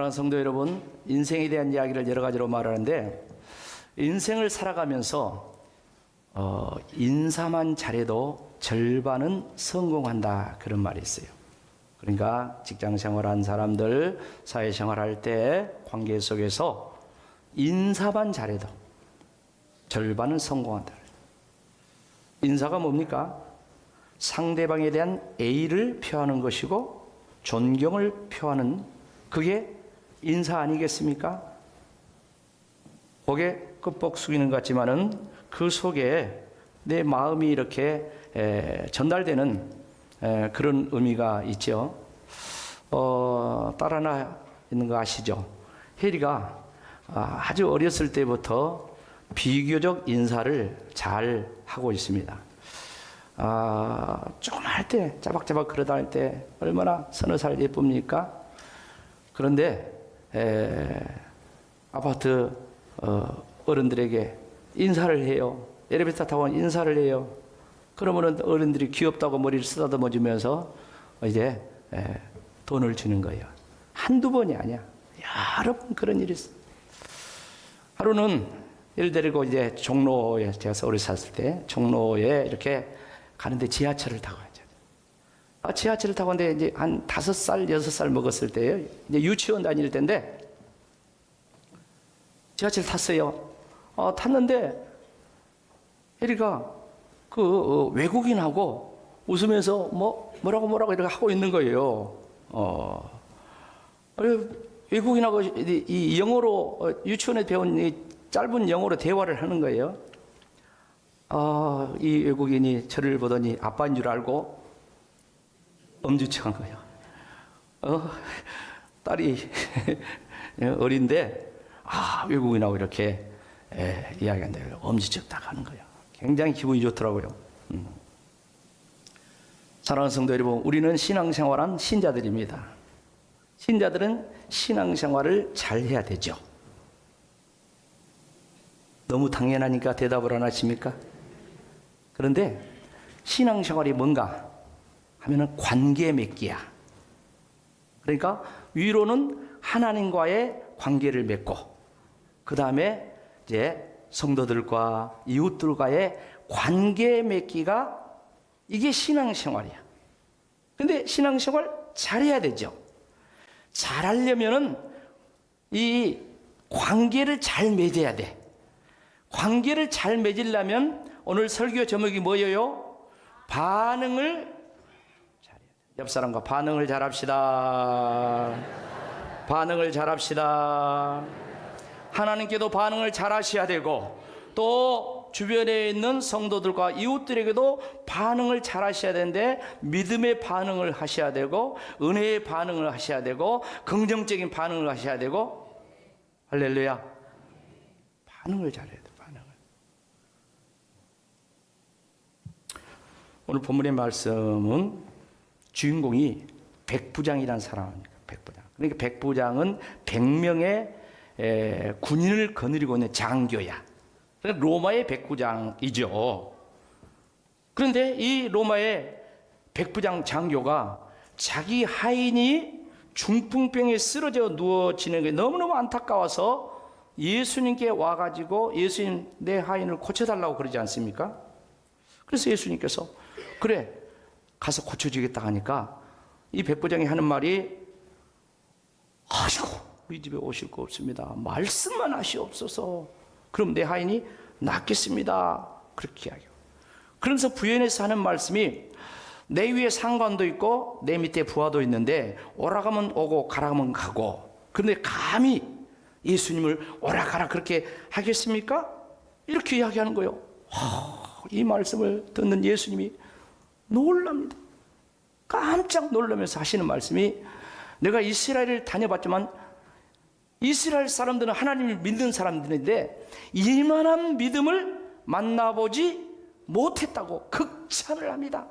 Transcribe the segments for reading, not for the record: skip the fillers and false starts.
사랑하는 성도 여러분, 인생에 대한 이야기를 여러 가지로 말하는데 인생을 살아가면서 인사만 잘해도 절반은 성공한다, 그런 말이 있어요. 그러니까 직장 생활한 사람들, 사회생활할 때 관계 속에서 인사만 잘해도 절반은 성공한다. 인사가 뭡니까? 상대방에 대한 예의를 표하는 것이고 존경을 표하는, 그게 인사 아니겠습니까? 고개 끄뻑 숙이는 것 같지만은 그 속에 내 마음이 이렇게 전달되는 그런 의미가 있죠. 딸 하나 있는 거 아시죠? 혜리가 아주 어렸을 때부터 비교적 인사를 잘 하고 있습니다. 조그마할 때, 짜박짜박 걸어다닐 때 얼마나 서너 살 예쁩니까? 그런데 아파트 어른들에게 인사를 해요. 엘리베이터 타고 인사를 해요. 그러면은 어른들이 귀엽다고 머리를 쓰다듬어 주면서 이제 돈을 주는 거예요. 한두 번이 아니야. 여러 번 그런 일이 있어. 하루는 얘를 데리고 이제 종로에, 제가 서울에 샀을 때 종로에 이렇게 가는데 지하철을 타고 가죠. 지하철을 타고 가는데 이제 한 5살, 6살 먹었을 때예요. 이제 유치원 다닐 때인데 지하철 탔어요. 탔는데 혜리가 그 외국인하고 웃으면서 뭐라고 이렇게 하고 있는 거예요. 외국인하고 이 영어로 유치원에 배운 이 짧은 영어로 대화를 하는 거예요. 이 외국인이 저를 보더니 아빠인 줄 알고 엄지척한 거예요. 딸이 어린데 외국인하고 이렇게 이야기한다. 엄지척 딱 하는 거예요. 굉장히 기분이 좋더라고요. 사랑하는 성도 여러분, 우리는 신앙생활한 신자들입니다. 신자들은 신앙생활을 잘 해야 되죠. 너무 당연하니까 대답을 안 하십니까? 그런데 신앙생활이 뭔가 하면은 관계 맺기야. 그러니까 위로는 하나님과의 관계를 맺고, 그 다음에 이제 성도들과 이웃들과의 관계 맺기가, 이게 신앙생활이야. 근데 신앙생활 잘해야 되죠. 잘하려면은 이 관계를 잘 맺어야 돼. 관계를 잘 맺으려면 오늘 설교 제목이 뭐예요? 반응을 잘해야 돼. 옆 사람과 반응을 잘합시다. 반응을 잘합시다. 하나님께도 반응을 잘하셔야 되고, 또 주변에 있는 성도들과 이웃들에게도 반응을 잘하셔야 되는데, 믿음의 반응을 하셔야 되고, 은혜의 반응을 하셔야 되고, 긍정적인 반응을 하셔야 되고, 할렐루야. 반응을 잘해야 돼. 반응을. 오늘 본문의 말씀은 주인공이 백부장이라는 사람입니다. 백부장. 그러니까 백부장은 100명의 군인을 거느리고 있는 장교야. 그러니까 로마의 백부장이죠. 그런데 이 로마의 백부장 장교가 자기 하인이 중풍병에 쓰러져 누워지는 게 너무너무 안타까워서 예수님께 와가지고, 예수님 내 하인을 고쳐달라고 그러지 않습니까? 그래서 예수님께서 그래 가서 고쳐주겠다 하니까 이 백부장이 하는 말이, 아이고 우리 집에 오실 거 없습니다. 말씀만 하시옵소서. 그럼 내 하인이 낫겠습니다. 그렇게 이야기해요. 그러면서 부연해서 하는 말씀이, 내 위에 상관도 있고 내 밑에 부하도 있는데 오라가면 오고 가라가면 가고, 그런데 감히 예수님을 오라 가라 그렇게 하겠습니까? 이렇게 이야기하는 거예요. 이 말씀을 듣는 예수님이 놀랍니다. 깜짝 놀라면서 하시는 말씀이, 내가 이스라엘을 다녀봤지만 이스라엘 사람들은 하나님을 믿는 사람들인데 이만한 믿음을 만나보지 못했다고 극찬을 합니다.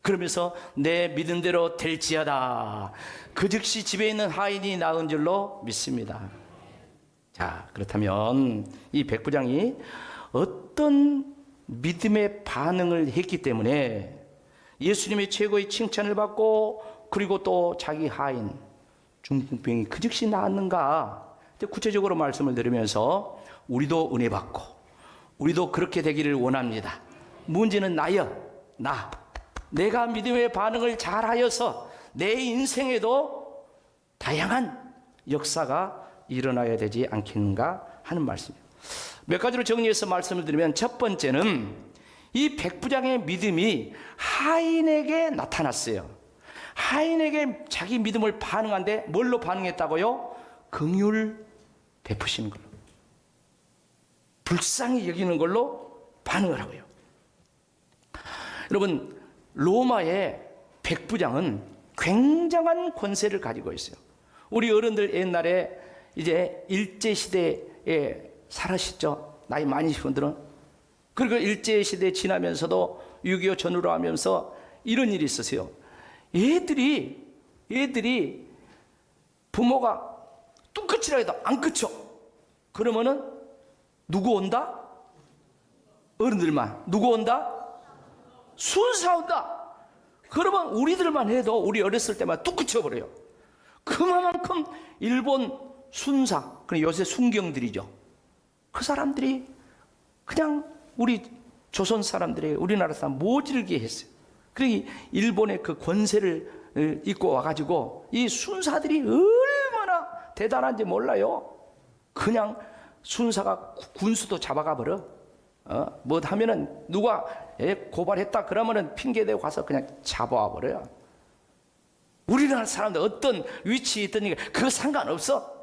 그러면서 내 믿음대로 될지어다. 그 즉시 집에 있는 하인이 나은 줄로 믿습니다. 자, 그렇다면 이 백부장이 어떤 믿음의 반응을 했기 때문에 예수님의 최고의 칭찬을 받고, 그리고 또 자기 하인 중풍병이 그 즉시 나았는가? 구체적으로 말씀을 드리면서 우리도 은혜 받고 우리도 그렇게 되기를 원합니다. 문제는 내가 믿음의 반응을 잘하여서 내 인생에도 다양한 역사가 일어나야 되지 않겠는가 하는 말씀입니다. 몇 가지로 정리해서 말씀을 드리면, 첫 번째는 이 백부장의 믿음이 하인에게 나타났어요. 하인에게 자기 믿음을 반응한데 뭘로 반응했다고요? 긍휼 베푸시는 걸로, 불쌍히 여기는 걸로 반응을 하고요. 여러분, 로마의 백부장은 굉장한 권세를 가지고 있어요. 우리 어른들 옛날에 이제 일제시대에 살았죠. 나이 많으신 분들은. 그리고 일제시대 지나면서도 6.25 전후로 하면서 이런 일이 있었어요. 애들이 부모가 뚱끝이라 해도 안 그쳐. 그러면은 누구 온다? 어른들만. 누구 온다? 순사 온다. 그러면 우리들만 해도 우리 어렸을 때만 뚝 그쳐버려요. 그만큼 일본 순사, 요새 순경들이죠. 그 사람들이 그냥 우리 조선 사람들이 우리나라 사람 모질게 했어요. 그러니 일본의 그 권세를 입고 와가지고 이 순사들이 얼마나 대단한지 몰라요. 그냥 순사가 군수도 잡아가 버려. 뭐 하면은 누가 고발했다 그러면은 핑계대고 가서 그냥 잡아와 버려요. 우리나라 사람들 어떤 위치에 있든 그거 상관없어.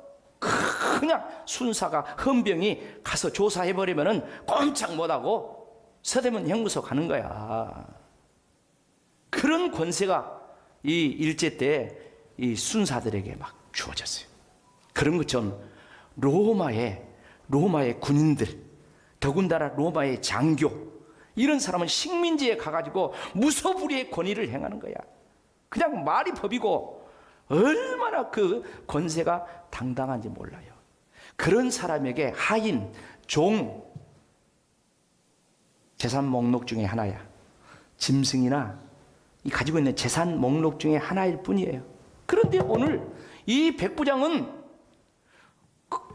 그냥 순사가 헌병이 가서 조사해 버리면은 꼼짝 못하고 서대문 형무소 가는 거야. 그런 권세가 이 일제 때 이 순사들에게 막 주어졌어요. 그런 것처럼 로마의 군인들, 더군다나 로마의 장교, 이런 사람은 식민지에 가가지고 무소불위의 권위를 행하는 거야. 그냥 말이 법이고 얼마나 그 권세가 당당한지 몰라요. 그런 사람에게 하인, 종, 재산 목록 중에 하나야. 짐승이나 이 가지고 있는 재산 목록 중에 하나일 뿐이에요. 그런데 오늘 이 백부장은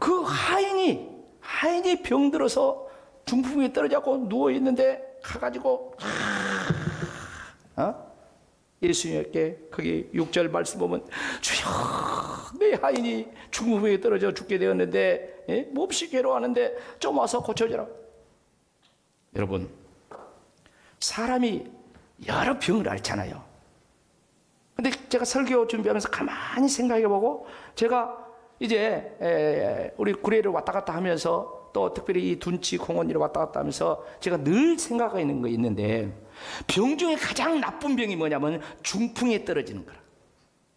그 하인이 병들어서 중풍에 떨어져서 누워있는데 가가지고 예수님께 거기 6절 말씀 보면, 주여 내 하인이 중풍에 떨어져 죽게 되었는데 몹시 괴로워하는데 좀 와서 고쳐주라. 여러분, 사람이 여러 병을 앓잖아요. 근데 제가 설교 준비하면서 가만히 생각해보고, 제가 이제 우리 구례를 왔다 갔다 하면서 또 특별히 이 둔치 공원으로 왔다 갔다 하면서 제가 늘 생각하는 거 있는데, 병 중에 가장 나쁜 병이 뭐냐면 중풍에 떨어지는 거라.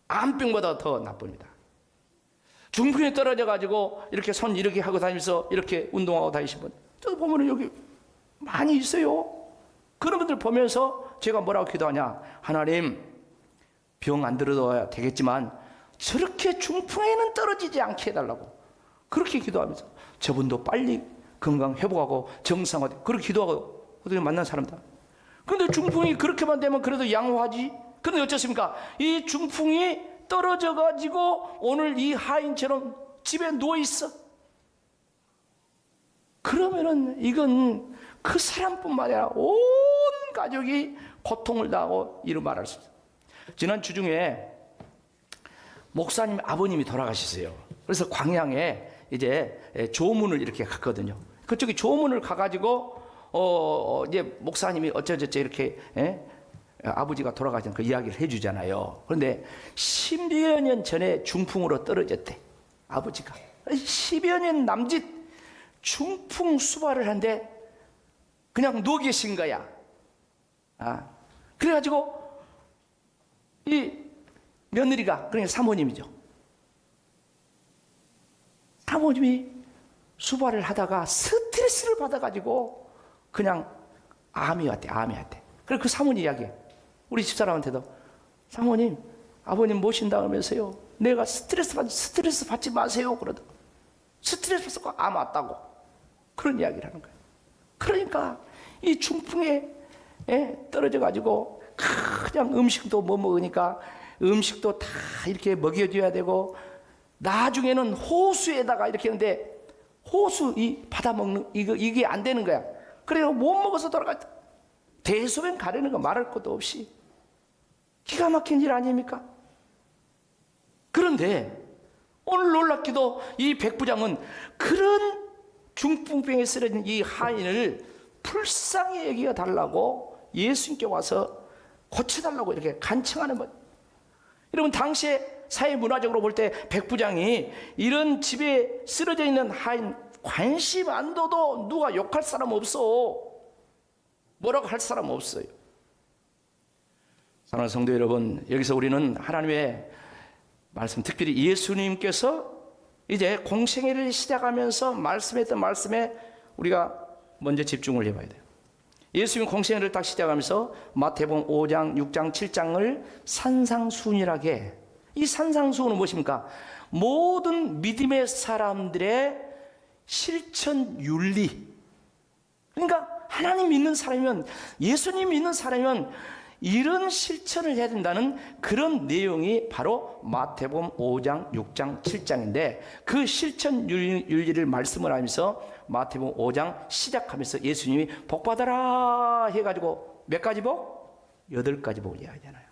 암병보다 더 나쁩니다. 중풍에 떨어져 가지고 이렇게 손 이렇게 하고 다니면서 이렇게 운동하고 다니시는 분, 저 보면 여기 많이 있어요. 그런 분들 보면서 제가 뭐라고 기도하냐? 하나님, 병 안 들어도 되겠지만 저렇게 중풍에는 떨어지지 않게 해달라고 그렇게 기도하면서 저분도 빨리 건강 회복하고 정상화되고 그렇게 기도하고 어떻게 만난 사람다. 그런데 중풍이 그렇게만 되면 그래도 양호하지. 그런데 어쩌십니까? 이 중풍이 떨어져 가지고 오늘 이 하인처럼 집에 누워 있어. 그러면은 이건 그 사람뿐만 아니라 온 가족이 고통을 당하고 이루 말할 수 있어요. 지난 주 중에 목사님 아버님이 돌아가셨어요. 그래서 광양에 이제 조문을 이렇게 갔거든요. 그쪽에 조문을 가가지고 이제 목사님이 어쩌저쩌 이렇게 아버지가 돌아가신 그 이야기를 해주잖아요. 그런데 10여 년 전에 중풍으로 떨어졌대. 아버지가 10여 년 남짓 중풍 수발을 한데 그냥 누워 계신 거야. 그래가지고 이 며느리가, 그러니까 사모님이죠. 사모님이 수발을 하다가 스트레스를 받아가지고 그냥 암이 왔대. 그래서 그 사모님 이야기해. 우리 집사람한테도, 사모님, 아버님 모신다면서요. 내가 스트레스 받지 마세요. 그러다. 스트레스 받고 암 왔다고. 그런 이야기를 하는 거예요. 그러니까 이 중풍에 떨어져가지고 그냥 음식도 못 먹으니까 음식도 다 이렇게 먹여줘야 되고, 나중에는 호수에다가 이렇게 했는데 호수 이 받아 먹는 이게 안 되는 거야. 그래서 못 먹어서 돌아가. 대소변 가리는 거 말할 것도 없이 기가 막힌 일 아닙니까? 그런데 오늘 놀랍게도 이 백부장은 그런 중풍병에 쓰러진 이 하인을 불쌍히 여겨 달라고 예수님께 와서 고쳐달라고 이렇게 간청하는 것. 여러분, 당시에 사회 문화적으로 볼 때 백부장이 이런 집에 쓰러져 있는 하인 관심 안 둬도 누가 욕할 사람 없어. 뭐라고 할 사람 없어요. 사랑하는 성도 여러분, 여기서 우리는 하나님의 말씀, 특별히 예수님께서 이제 공생애를 시작하면서 말씀했던 말씀에 우리가 먼저 집중을 해봐야 돼요. 예수님 공생애를 딱 시작하면서 마태복음 5장, 6장, 7장을 산상수훈이라게, 이 산상수훈은 무엇입니까? 모든 믿음의 사람들의 실천 윤리. 그러니까 하나님 믿는 사람이면, 예수님 믿는 사람이면 이런 실천을 해야 된다는 그런 내용이 바로 마태복음 5장, 6장, 7장인데, 그 실천 윤리를 말씀을 하면서 마태복음 5장 시작하면서 예수님이 복 받아라 해가지고 몇 가지 복? 8가지 복을 이야기하잖아요.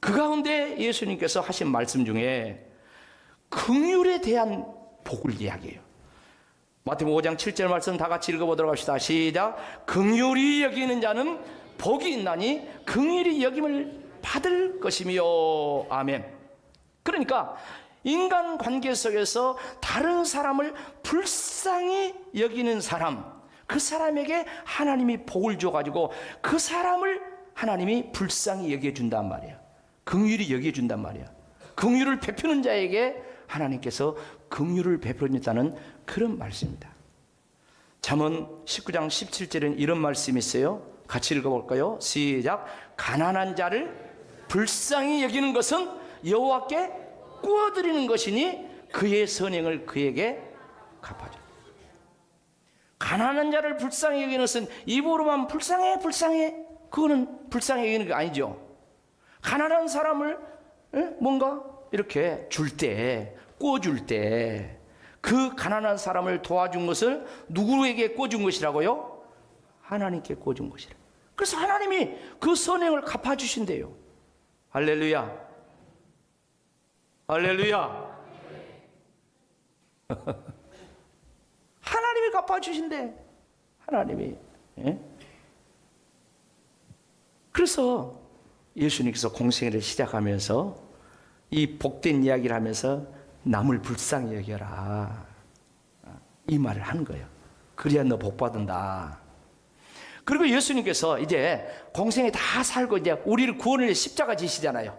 그 가운데 예수님께서 하신 말씀 중에 긍휼에 대한 복을 이야기해요. 마태복음 5장 7절 말씀 다 같이 읽어보도록 합시다. 시작. 긍휼히 여기는 자는 복이 있나니 긍휼히 여김을 받을 것이며. 아멘. 그러니까 인간 관계 속에서 다른 사람을 불쌍히 여기는 사람, 그 사람에게 하나님이 복을 줘가지고 그 사람을 하나님이 불쌍히 여겨준단 말이야. 긍휼히 여겨준단 말이야. 긍휼을 베푸는 자에게 하나님께서 긍휼을 베풀어준다는 그런 말씀입니다. 잠언 19장 17절에는 이런 말씀이 있어요. 같이 읽어볼까요? 시작. 가난한 자를 불쌍히 여기는 것은 여호와께 구워드리는 것이니 그의 선행을 그에게 갚아줘. 가난한 자를 불쌍히 여기는 것은 입으로만 불쌍해 그거는 불쌍히 여기는 게 아니죠. 가난한 사람을 뭔가 이렇게 줄 때, 구워줄 때, 그 가난한 사람을 도와준 것을 누구에게 구워준 것이라고요? 하나님께 구워준 것이라. 그래서 하나님이 그 선행을 갚아주신대요. 할렐루야. 할렐루야. 하나님이 갚아주신대. 하나님이. 예? 그래서 예수님께서 공생애를 시작하면서 이 복된 이야기를 하면서 남을 불쌍히 여겨라, 이 말을 하는 거예요. 그래야 너 복 받는다. 그리고 예수님께서 이제 공생애 다 살고 이제 우리를 구원을 위해 십자가 지시잖아요.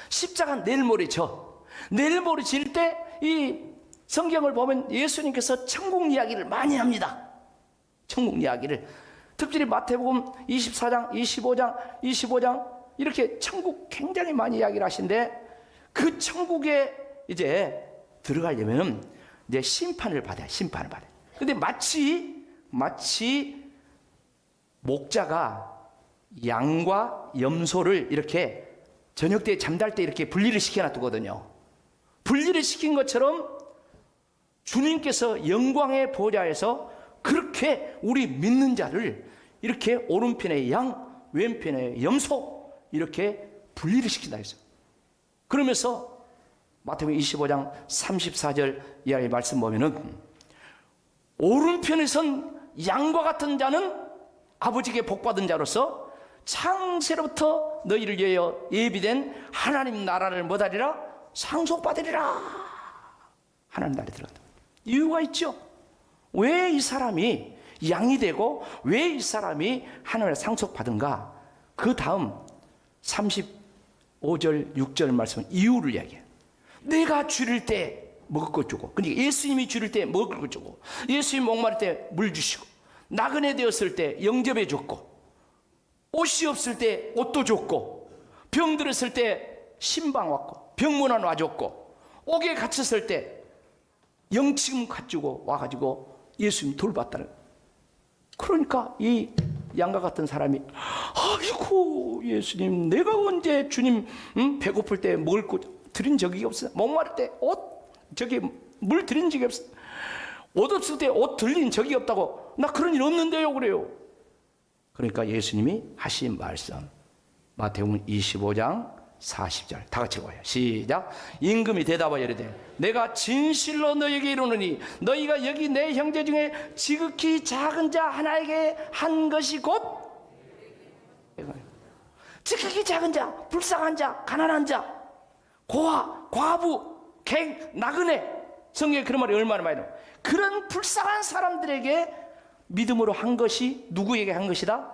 십자가 내일 모레 져. 내일 모레 질 때 이 성경을 보면 예수님께서 천국 이야기를 많이 합니다. 천국 이야기를. 특별히 마태복음 24장, 25장 이렇게 천국 굉장히 많이 이야기를 하신데, 그 천국에 이제 들어가려면 이제 심판을 받아요. 심판을 받아요. 근데 마치 목자가 양과 염소를 이렇게 저녁 때 잠잘 때 이렇게 분리를 시켜놔두거든요. 분리를 시킨 것처럼 주님께서 영광의 보좌에서 그렇게 우리 믿는 자를 이렇게 오른편에 양, 왼편에 염소 이렇게 분리를 시킨다 했어요. 그러면서 마태복음 25장 34절 이하의 말씀 보면은, 오른편에 선 양과 같은 자는 아버지께 복받은 자로서 창세로부터 너희를 위하여 예비된 하나님 나라를 뭐하리라? 상속받으리라. 하나님 나라에 들어간다. 이유가 있죠. 왜 이 사람이 양이 되고 왜 이 사람이 하나님의 상속받은가? 그 다음 35절 6절 말씀은 이유를 이야기해요. 내가 줄일 때 먹을 것 주고, 그러니까 예수님이 줄일 때 먹을 것 주고, 예수님 목마를 때 물 주시고, 나그네 되었을 때 영접해 줬고, 옷이 없을 때 옷도 줬고, 병 들었을 때 신방 왔고, 병문안 와줬고, 옥에 갇혔을 때 영치금 갖주고 와가지고 예수님 돌봤다는. 그러니까 이 양과 같은 사람이 아이고 예수님 내가 언제 주님 배고플 때 먹을 거 드린 적이 없어요. 목마를 때 옷 저기 물 드린 적이 없어요. 옷 없을 때 옷 들린 적이 없다고 나 그런 일 없는데요 그래요. 그러니까 예수님이 하신 말씀 마태복음 25장 40절 다 같이 읽어요. 시작. 임금이 대답하여 이르되 내가 진실로 너에게 이르노니 너희가 여기 내 형제 중에 지극히 작은 자 하나에게 한 것이 곧 지극히 작은 자, 불쌍한 자, 가난한 자, 고아, 과부, 갱, 나그네 성경에 그런 말이 얼마나 많이 나와요. 그런 불쌍한 사람들에게 믿음으로 한 것이 누구에게 한 것이다?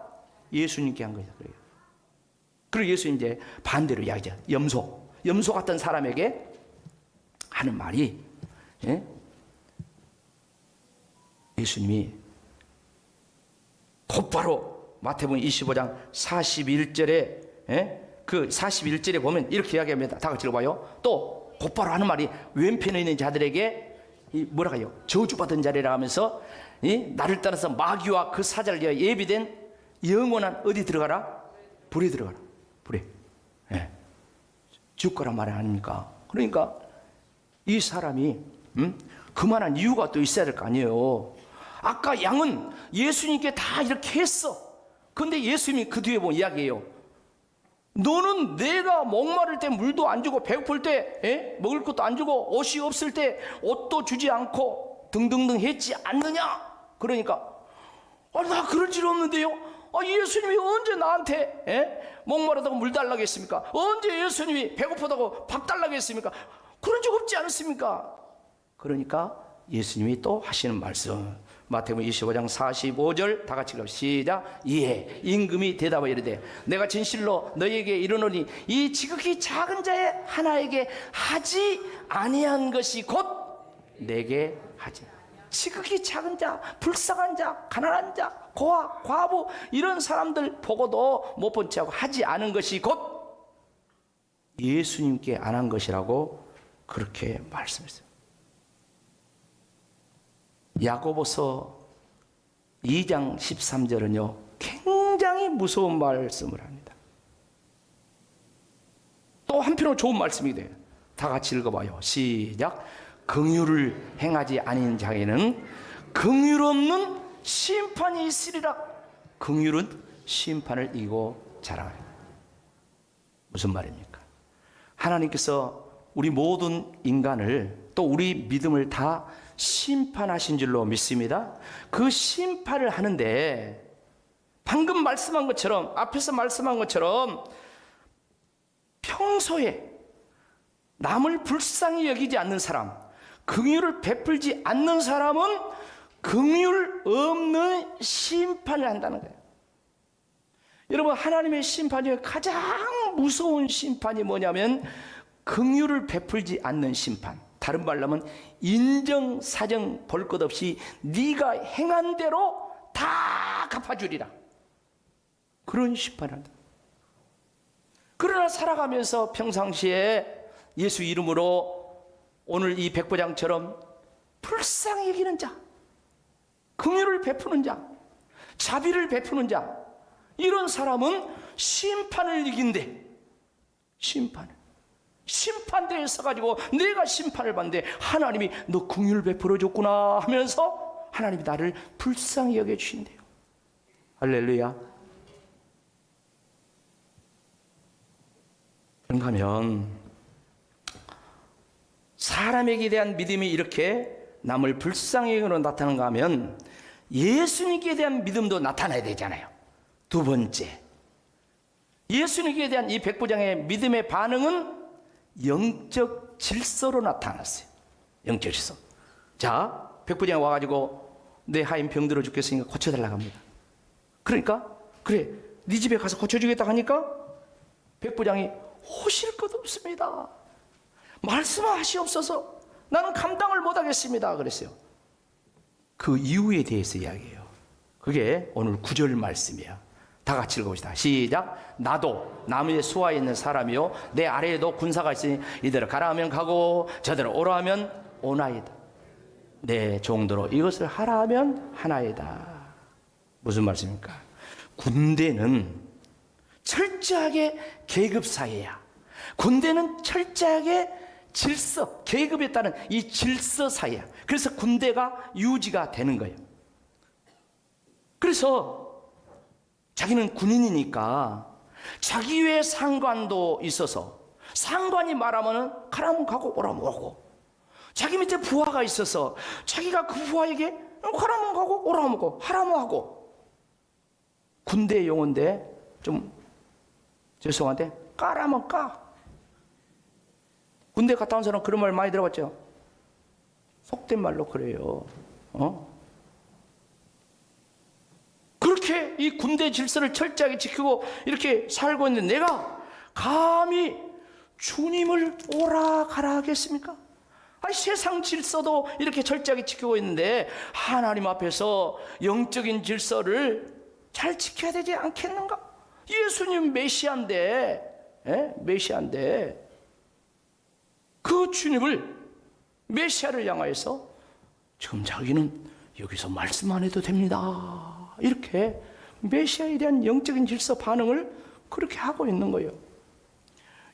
예수님께 한 것이다. 그리고 예수님 이제 반대로 이야기죠. 염소 같은 사람에게 하는 말이 예수님이 곧바로 마태복음 25장 41절에 그 41절에 보면 이렇게 이야기합니다. 다 같이 읽어봐요. 또 곧바로 하는 말이 왼편에 있는 자들에게 뭐라 해요? 저주받은 자리라 하면서 나를 따라서 마귀와 그 사자를 위하여 예비된 영원한 어디 들어가라? 불에 들어가라. 불에. 지옥 가란 말이 아닙니까? 그러니까 이 사람이 그만한 이유가 또 있어야 될 거 아니에요. 아까 양은 예수님께 다 이렇게 했어. 근데 예수님이 그 뒤에 보면 이야기해요. 너는 내가 목마를 때 물도 안 주고 배고플 때 먹을 것도 안 주고 옷이 없을 때 옷도 주지 않고 등등등 했지 않느냐? 그러니까 나 그럴 일 없는데요. 예수님이 언제 나한테 목마르다고 물 달라고 했습니까? 언제 예수님이 배고프다고 밥 달라고 했습니까? 그런 적 없지 않습니까? 그러니까 예수님이 또 하시는 말씀 마태복음 25장 45절 다 같이 읽어 시작. 이에 임금이 대답하여 이르되 내가 진실로 너희에게 이르노니 이 지극히 작은 자의 하나에게 하지 아니한 것이 곧 내게 하지. 지극히 작은 자, 불쌍한 자, 가난한 자, 고아, 과부 이런 사람들 보고도 못 본 채하고 하지 않은 것이 곧 예수님께 안 한 것이라고 그렇게 말씀했어요. 야고보서 2장 13절은요 굉장히 무서운 말씀을 합니다. 또 한편으로 좋은 말씀이 돼요. 다 같이 읽어봐요. 시작. 긍휼을 행하지 아닌 자에게는 긍휼 없는 심판이 있으리라. 긍휼은 심판을 이기고 자랑하리라. 무슨 말입니까? 하나님께서 우리 모든 인간을 또 우리 믿음을 다 심판하신 줄로 믿습니다. 그 심판을 하는데 방금 말씀한 것처럼 앞에서 말씀한 것처럼 평소에 남을 불쌍히 여기지 않는 사람, 긍휼을 베풀지 않는 사람은 긍휼 없는 심판을 한다는 거예요. 여러분 하나님의 심판 중에 가장 무서운 심판이 뭐냐면 긍휼을 베풀지 않는 심판. 다른 말로 하면 인정사정 볼 것 없이 네가 행한 대로 다 갚아주리라. 그런 심판을 한다. 그러나 살아가면서 평상시에 예수 이름으로 오늘 이 백부장처럼 불쌍히 여기는 자, 긍휼을 베푸는 자, 자비를 베푸는 자, 이런 사람은 심판을 이긴대. 심판대에 서가지고 내가 심판을 받는데 하나님이 너 긍휼 베풀어 줬구나 하면서 하나님이 나를 불쌍히 여겨주신대요. 할렐루야. 그런가 하면 사람에게 대한 믿음이 이렇게 남을 불쌍히 여기는 나타나는가 하면 예수님께 대한 믿음도 나타나야 되잖아요. 두 번째, 예수님께 대한 이 백부장의 믿음의 반응은 영적 질서로 나타났어요. 영적 질서. 자, 백부장이 와가지고 내 하인 병들어 죽겠으니까 고쳐달라고 합니다. 그러니까 그래 네 집에 가서 고쳐주겠다고 하니까 백부장이 오실 것 없습니다. 말씀하시옵소서. 나는 감당을 못하겠습니다. 그랬어요. 그 이유에 대해서 이야기해요. 그게 오늘 9절 말씀이야. 다 같이 읽어봅시다. 시작. 나도 나무의 수하에 있는 사람이요 내 아래에도 군사가 있으니 이대로 가라 하면 가고 저대로 오라 하면 오나이다. 내 종도로 이것을 하라 하면 하나이다. 무슨 말씀입니까? 군대는 철저하게 계급 사회야. 군대는 철저하게 질서, 계급에 따른 이 질서 사회야. 그래서 군대가 유지가 되는 거예요. 그래서 자기는 군인이니까 자기 외에 상관도 있어서 상관이 말하면은 가라면 가고 오라면 오고, 자기 밑에 부하가 있어서 자기가 그 부하에게 가라면 가고 오라면 오고 하라면 하고. 군대 용어인데 좀 죄송한데 까라면 까. 군대 갔다 온 사람 그런 말 많이 들어봤죠? 속된 말로 그래요. 그렇게 이 군대 질서를 철저하게 지키고 이렇게 살고 있는 내가 감히 주님을 오라 가라 하겠습니까? 아니, 세상 질서도 이렇게 철저하게 지키고 있는데 하나님 앞에서 영적인 질서를 잘 지켜야 되지 않겠는가? 예수님 메시아인데, 메시아인데 그 주님을, 메시아를 향하여서 지금 자기는 여기서 말씀 안 해도 됩니다, 이렇게 메시아에 대한 영적인 질서 반응을 그렇게 하고 있는 거예요.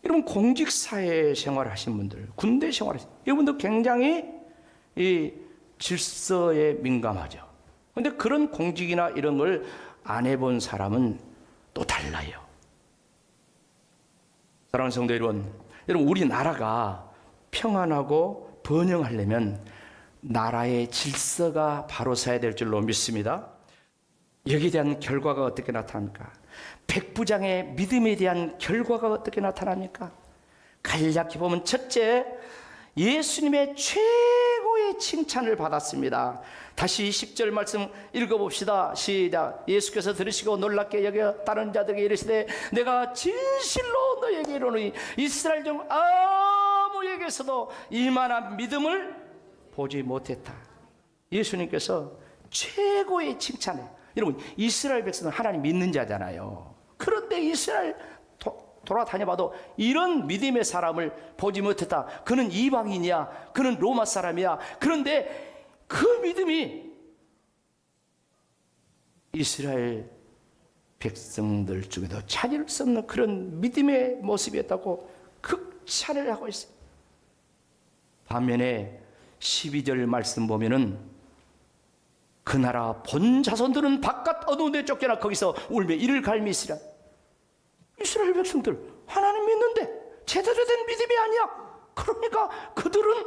여러분, 공직사회 생활하신 분들, 군대 생활하신 이분들 굉장히 이 질서에 민감하죠. 그런데 그런 공직이나 이런 걸 안 해본 사람은 또 달라요. 사랑하는 성도 여러분, 우리나라가 평안하고 번영하려면 나라의 질서가 바로 서야 될 줄로 믿습니다. 여기에 대한 결과가 어떻게 나타납니까? 백부장의 믿음에 대한 결과가 어떻게 나타납니까? 간략히 보면 첫째, 예수님의 최고의 칭찬을 받았습니다. 다시 10절 말씀 읽어봅시다. 시작. 예수께서 들으시고 놀랍게 여겨 다른 자들에게 이르시되 내가 진실로 너에게 이르노니 이스라엘 중 아무에게서도 이만한 믿음을 보지 못했다. 예수님께서 최고의 칭찬을. 여러분, 이스라엘 백성은 하나님 믿는 자잖아요. 그런데 이스라엘 돌아다녀봐도 이런 믿음의 사람을 보지 못했다. 그는 이방인이야, 그는 로마 사람이야. 그런데 그 믿음이 이스라엘 백성들 중에도 찾을 수 없는 그런 믿음의 모습이었다고 극찬을 하고 있어요. 반면에 12절 말씀 보면은 그 나라 본 자손들은 바깥 어두운 데 쫓겨나 거기서 울며 이를 갈미시라. 이스라엘 백성들 하나님 믿는데 제대로 된 믿음이 아니야. 그러니까 그들은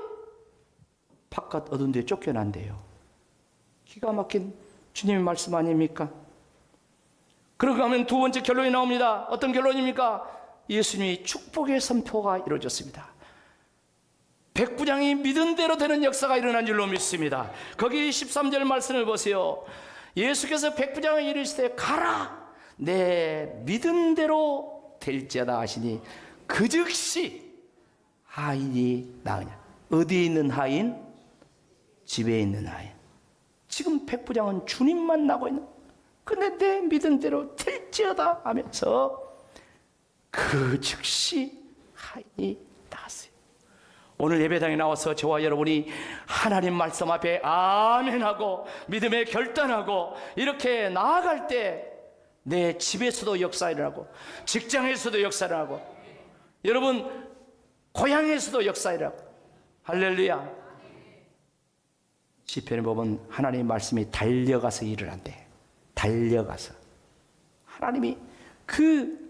바깥 어두운 데 쫓겨난대요. 기가 막힌 주님의 말씀 아닙니까? 그러고 하면 두 번째 결론이 나옵니다. 어떤 결론입니까? 예수님이 축복의 선포가 이루어졌습니다. 백부장이 믿은 대로 되는 역사가 일어난 줄로 믿습니다. 거기 13절 말씀을 보세요. 예수께서 백부장에게 이르시되 가라, 내 믿은 대로 될지어다 하시니 그 즉시 하인이 나으냐. 어디에 있는 하인? 집에 있는 하인. 지금 백부장은 주님만 나고 있는, 근데 내 믿은 대로 될지어다 하면서 그 즉시 하인이 나았어요. 오늘 예배당에 나와서 저와 여러분이 하나님 말씀 앞에 아멘하고 믿음에 결단하고 이렇게 나아갈 때 내 집에서도 역사 일어나고, 직장에서도 역사 일어나고, 여러분 고향에서도 역사 일어나고. 할렐루야. 시편에 보면 하나님 말씀이 달려가서 일을 한대. 달려가서 하나님이 그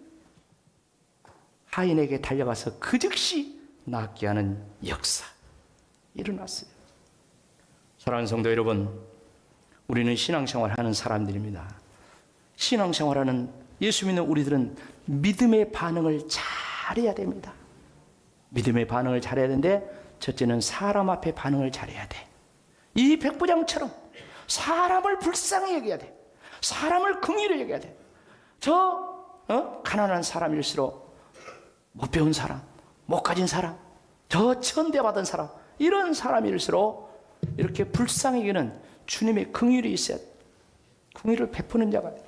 하인에게 달려가서 그 즉시 낫게 하는 역사 일어났어요. 사랑하는 성도 여러분, 우리는 신앙생활 하는 사람들입니다. 신앙생활하는 예수 믿는 우리들은 믿음의 반응을 잘해야 됩니다. 믿음의 반응을 잘해야 되는데 첫째는 사람 앞에 반응을 잘해야 돼. 이 백부장처럼 사람을 불쌍히 여겨야 돼. 사람을 긍휼히 여겨야 돼. 가난한 사람일수록 못 배운 사람, 못 가진 사람, 저 천대받은 사람, 이런 사람일수록 이렇게 불쌍히 여기는 주님의 긍휼이 있어야 돼. 긍휼을 베푸는 자가 돼.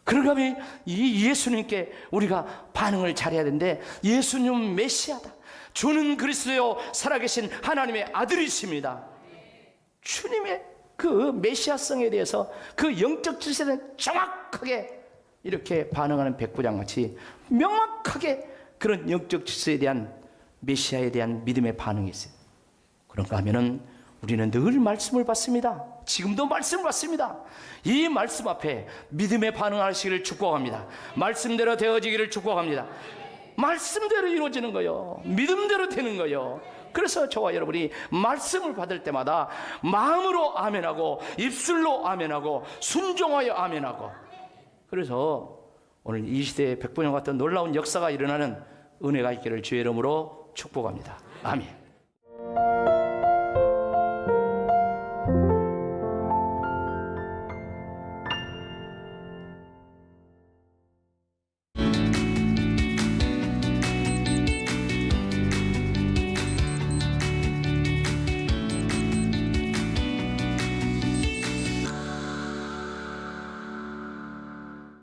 그러면 이 예수님께 우리가 반응을 잘해야 되는데, 예수님 메시아다, 주는 그리스도요 살아계신 하나님의 아들이십니다. 주님의 그 메시아성에 대해서, 그 영적 질서는 정확하게 이렇게 반응하는 백부장같이 명확하게 그런 영적 질서에 대한 메시아에 대한 믿음의 반응이 있어요. 그런가 하면은 우리는 늘 말씀을 받습니다. 지금도 말씀을 받습니다. 이 말씀 앞에 믿음의 반응하시기를 축복합니다. 말씀대로 되어지기를 축복합니다. 말씀대로 이루어지는 거요. 믿음대로 되는 거요. 그래서 저와 여러분이 말씀을 받을 때마다 마음으로 아멘하고 입술로 아멘하고 순종하여 아멘하고, 그래서 오늘 이 시대에 백부장 같은 놀라운 역사가 일어나는 은혜가 있기를 주의 이름으로 축복합니다. 아멘.